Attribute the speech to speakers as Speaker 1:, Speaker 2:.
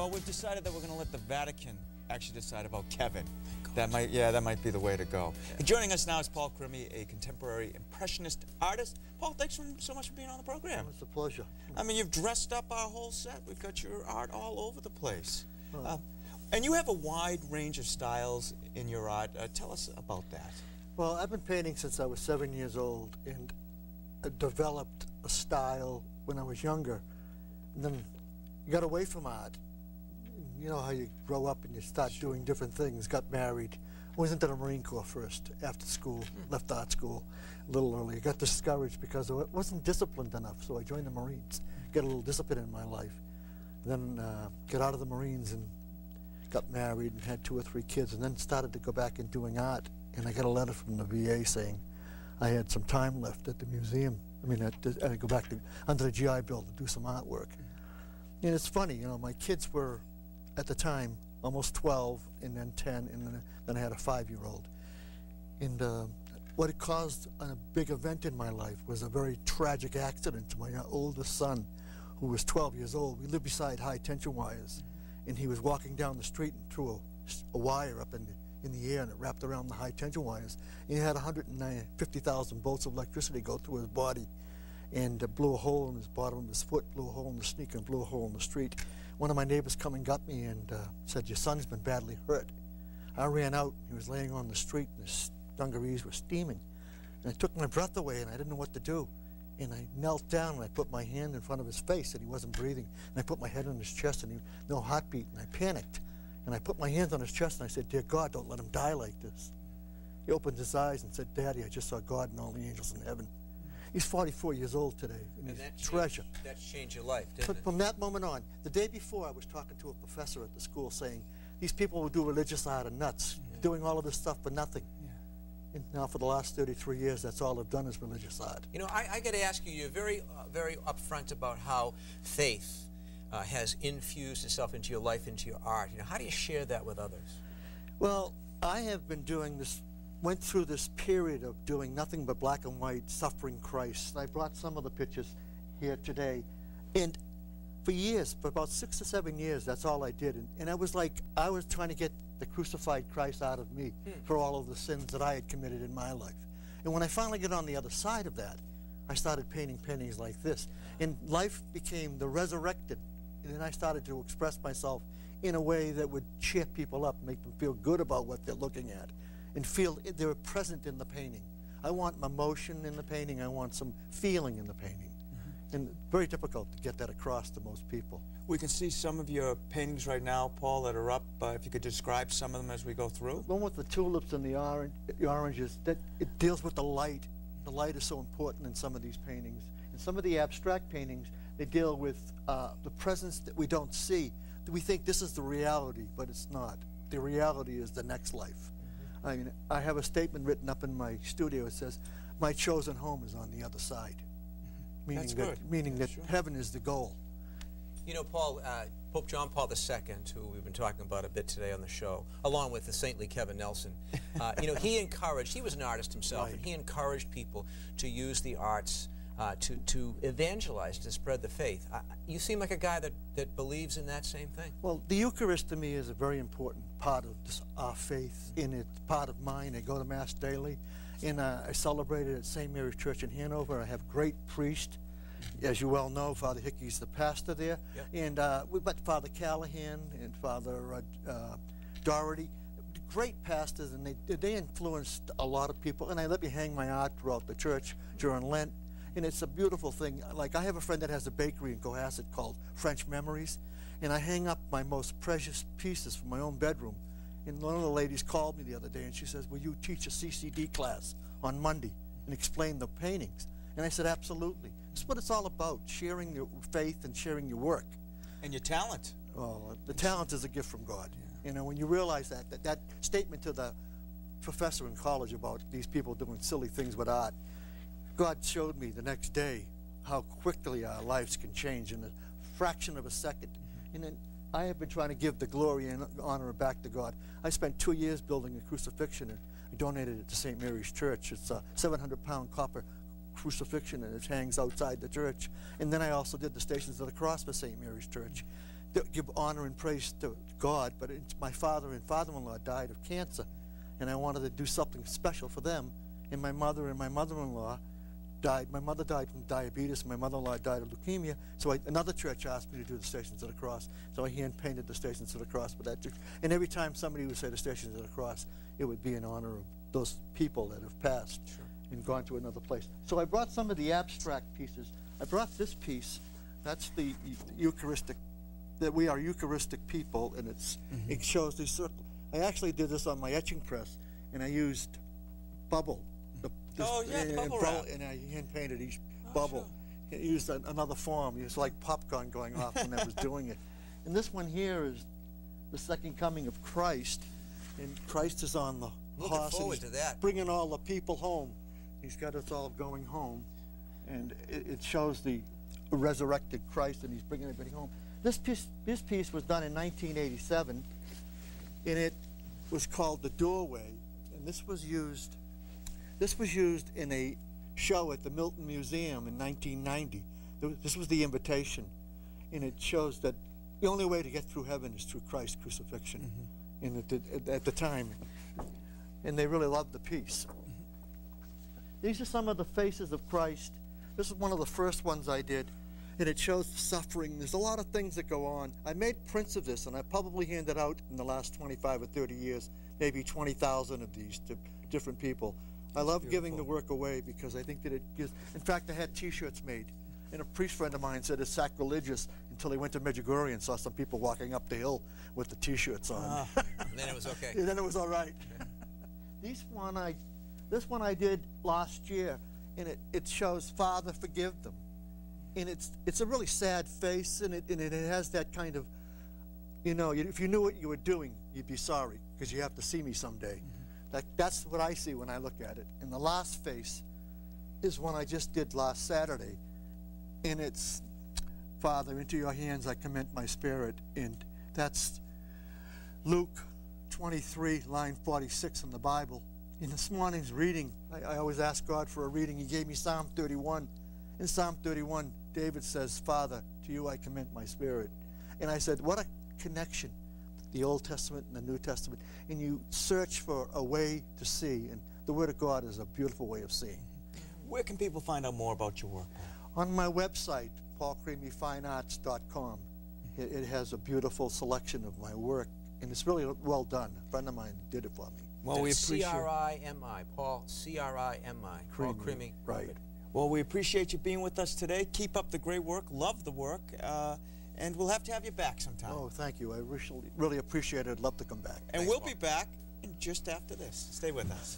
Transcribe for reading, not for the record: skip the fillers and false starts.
Speaker 1: Well, we've decided that we're going to let the Vatican actually decide about Kevin. That might be the way to go.
Speaker 2: Yeah.
Speaker 1: And joining us now is Paul Crimi, a contemporary impressionist artist. Paul, thanks so much for being on the program.
Speaker 3: It's a pleasure.
Speaker 1: I mean, you've dressed up our whole set. We've got your art all over the place. And you have a wide range of styles in your art. Tell us about that.
Speaker 3: Well, I've been painting since I was 7 years old, and I developed a style when I was younger. And then got away from art. You know how you grow up and you start doing different things. Got married. Went into the Marine Corps first after school. Left art school a little early. Got discouraged because I wasn't disciplined enough, so I joined the Marines. Got a little discipline in my life. Then got out of the Marines and got married and had 2 or 3 kids, and then started to go back and doing art. And I got a letter from the VA saying I had some time left at the museum. I mean, I'd go back to under the GI Bill to do some artwork. And it's funny, you know, my kids were, at the time, almost 12, and then 10, and then I had a 5-year-old. And what it caused a big event in my life was a very tragic accident to my oldest son, who was 12 years old. We lived beside high-tension wires, and he was walking down the street and threw a wire up in the air, and it wrapped around the high-tension wires. And he had 150,000 volts of electricity go through his body, and blew a hole in his bottom of his foot, blew a hole in the sneaker, and blew a hole in the street. One of my neighbors come and got me and said, "Your son's been badly hurt." I ran out. He was laying on the street, and his dungarees were steaming. And I took my breath away, and I didn't know what to do. And I knelt down, and I put my hand in front of his face, and he wasn't breathing. And I put my head on his chest, and no heartbeat, and I panicked. And I put my hands on his chest, and I said, "Dear God, don't let him die like this." He opened his eyes and said, "Daddy, I just saw God and all the angels in heaven." He's 44 years old today, and he's a treasure.
Speaker 2: That's changed your life, didn't it?
Speaker 3: From that moment on, the day before, I was talking to a professor at the school saying, these people who do religious art are nuts, doing all of this stuff for nothing. And now for the last 33 years, that's all I've done is religious art.
Speaker 2: You know, I got to ask you, you're very upfront about how faith has infused itself into your life, into your art. You know, how do you share that with others?
Speaker 3: Well, I have been doing this, went through this period of doing nothing but black and white, suffering Christ. I brought some of the pictures here today. And for years, for about 6 or 7 years, that's all I did. And I was like, I was trying to get the crucified Christ out of me for all of the sins that I had committed in my life. And when I finally got on the other side of that, I started painting paintings like this. And life became the resurrected. And then I started to express myself in a way that would cheer people up, make them feel good about what they're looking at, and feel they're present in the painting. I want emotion in the painting. I want some feeling in the painting. And very difficult to get that across to most people.
Speaker 1: We can see some of your paintings right now, Paul, that are up. If you could describe some of them as we go through.
Speaker 3: The one with the tulips and the oranges, that it deals with the light. The light is so important in some of these paintings. In some of the abstract paintings, they deal with the presence that we don't see. We think this is the reality, but it's not. The reality is the next life. I mean, I have a statement written up in my studio. It says, "My chosen home is on the other side." Meaning that heaven is the goal.
Speaker 2: You know, Paul, Pope John Paul II, who we've been talking about a bit today on the show, along with the saintly Kevin Nelson, you know, he was an artist himself, and he encouraged people to use the arts to evangelize, to spread the faith. You seem like a guy that believes in that same thing.
Speaker 3: Well, the Eucharist to me is a very important part of our faith, and it's part of mine. I go to Mass daily, and I celebrate it at St. Mary's Church in Hanover. I have great priests. As you well know, Father Hickey's the pastor there. And we've got Father Callahan and Father Doherty, great pastors, and they influenced a lot of people. And I let me hang my art throughout the church during Lent. And it's a beautiful thing. Like, I have a friend that has a bakery in Cohasset called French Memories, and I hang up my most precious pieces from my own bedroom. And one of the ladies called me the other day, and she says, "Will you teach a CCD class on Monday and explain the paintings?" And I said, "Absolutely." That's what it's all about, sharing your faith and sharing your work.
Speaker 1: And your talent.
Speaker 3: Well, the talent is a gift from God. You know, when you realize that statement to the professor in college about these people doing silly things with art, God showed me the next day how quickly our lives can change in a fraction of a second. And then I have been trying to give the glory and honor back to God. I spent 2 years building a crucifixion, and I donated it to St. Mary's Church. It's a 700-pound copper crucifixion, and it hangs outside the church. And then I also did the Stations of the Cross for St. Mary's Church. give honor and praise to God, but my father and father-in-law died of cancer, and I wanted to do something special for them. And my mother and my mother-in-law died. My mother died from diabetes. My mother-in-law died of leukemia. So another church asked me to do the Stations of the Cross. So I hand-painted the Stations of the Cross for that church. And every time somebody would say the Stations of the Cross, it would be in honor of those people that have passed and gone to another place. So I brought some of the abstract pieces. I brought this piece. That's the Eucharistic, that we are Eucharistic people, and it shows these circles. I actually did this on my etching press, and I used bubble.
Speaker 1: The bubble wrap.
Speaker 3: And I hand-painted each bubble. Sure. It used another form. It was like popcorn going off when I was doing it. And this one here is the second coming of Christ, and Christ is on the horse.
Speaker 2: Looking forward to that.
Speaker 3: Bringing all the people home. He's got us all going home, and it shows the resurrected Christ, and he's bringing everybody home. This piece was done in 1987, and it was called The Doorway, and this was used in a show at the Milton Museum in 1990. This was the invitation, and it shows that the only way to get through heaven is through Christ's crucifixion. And at the time, and they really loved the piece. These are some of the faces of Christ. This is one of the first ones I did, and it shows suffering. There's a lot of things that go on. I made prints of this, and I probably handed out in the last 25 or 30 years, maybe 20,000 of these to different people. I love giving the work away because I think that it gives. In fact, I had T-shirts made, and a priest friend of mine said it's sacrilegious until he went to Medjugorje and saw some people walking up the hill with the T-shirts on.
Speaker 2: And then it was okay.
Speaker 3: And then it was all right. This one I did last year, and it shows Father, forgive them. And it's a really sad face, and it has that kind of, if you knew what you were doing, you'd be sorry, because you have to see me someday. That's what I see when I look at it. And the last face is one I just did last Saturday, and it's, Father, into your hands I commit my spirit, and that's Luke 23, line 46 in the Bible. In this morning's reading, I always ask God for a reading. He gave me Psalm 31. In Psalm 31, David says, Father, to you I commit my spirit. And I said, what a connection, the Old Testament and the New Testament. And you search for a way to see, and the Word of God is a beautiful way of seeing.
Speaker 1: Where can people find out more about your work?
Speaker 3: On my website, paulcrimifinearts.com. It has a beautiful selection of my work, and it's really well done. A friend of mine did it for me.
Speaker 2: Well, we appreciate C-R-I-M-I, Paul, C-R-I-M-I, Paul Crimi.
Speaker 3: Right.
Speaker 1: Well, we appreciate you being with us today. Keep up the great work. Love the work. And we'll have to have you back sometime.
Speaker 3: Oh, thank you. I really appreciate it. I'd love to come back.
Speaker 1: And we'll be back just after this. Stay with us.